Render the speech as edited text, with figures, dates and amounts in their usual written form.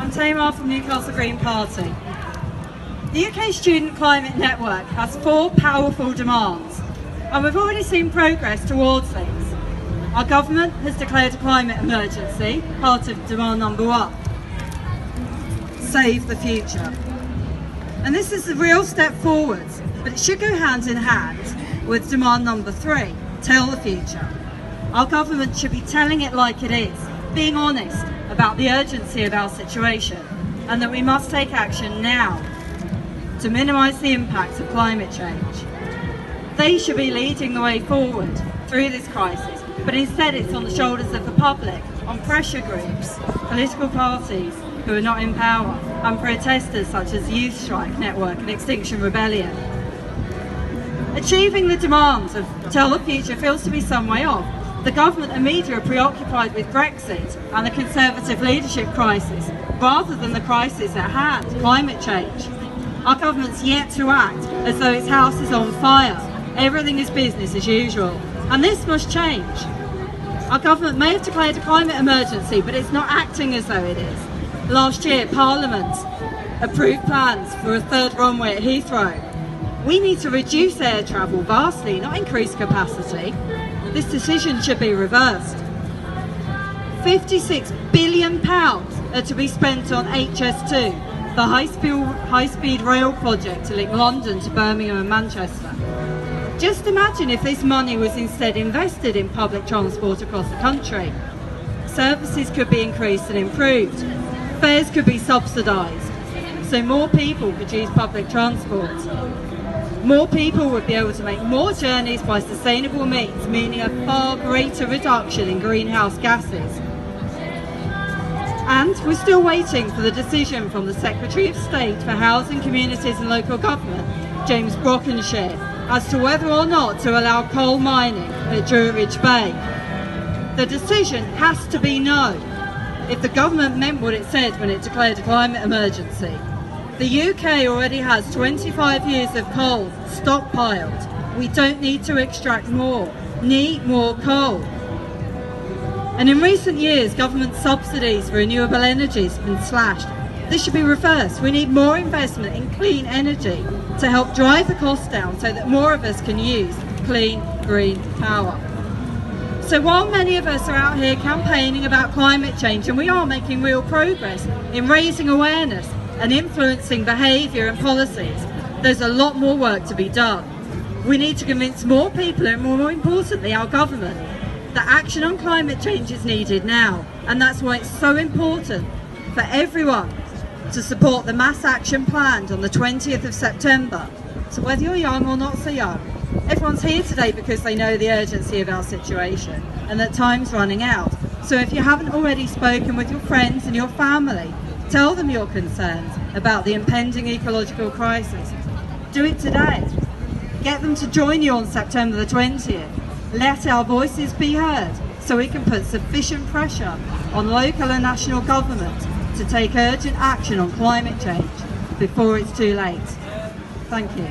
I'm Tamar from Newcastle Green Party. The UK Student Climate Network has 4 powerful demands, and we've already seen progress towards these. Our government has declared a climate emergency, part of demand number 1. Save the future. And this is a real step forwards, but it should go hand in hand with demand number 3, tell the future. Our government should be telling it like it is, being honest about the urgency of our situation, and that we must take action now to minimise the impact of climate change. They should be leading the way forward through this crisis, but instead it's on the shoulders of the public, on pressure groups, political parties who are not in power, and protesters such as the Youth Strike Network and Extinction Rebellion. Achieving the demands of Tell the Future feels to be some way off. The government and media are preoccupied with Brexit and the Conservative leadership crisis, rather than the crisis at hand, climate change. Our government's yet to act as though its house is on fire. Everything is business as usual, and this must change. Our government may have declared a climate emergency, but it's not acting as though it is. Last year, Parliament approved plans for a 3rd runway at Heathrow. We need to reduce air travel vastly, not increase capacity. This decision should be reversed. £56 billion are to be spent on HS2, the high-speed rail project to link London to Birmingham and Manchester. Just imagine if this money was instead invested in public transport across the country. Services could be increased and improved. Fares could be subsidised, so more people could use public transport. More people would be able to make more journeys by sustainable means, meaning a far greater reduction in greenhouse gases. And we're still waiting for the decision from the Secretary of State for Housing, Communities and Local Government, James Brockenshire, as to whether or not to allow coal mining at Druridge Bay. The decision has to be no, if the government meant what it said when it declared a climate emergency. The UK already has 25 years of coal stockpiled. We don't need to extract more, need more coal. And in recent years, government subsidies for renewable energy has been slashed. This should be reversed. We need more investment in clean energy to help drive the costs down so that more of us can use clean, green power. So while many of us are out here campaigning about climate change, and we are making real progress in raising awareness and influencing behaviour and policies, there's a lot more work to be done. We need to convince more people, and more importantly our government, that action on climate change is needed now, and that's why it's so important for everyone to support the mass action planned on the 20th of September. So whether you're young or not so young, everyone's here today because they know the urgency of our situation and that time's running out. So if you haven't already spoken with your friends and your family, tell them your concerns about the impending ecological crisis. Do it today. Get them to join you on September the 20th. Let our voices be heard so we can put sufficient pressure on local and national government to take urgent action on climate change before it's too late. Thank you.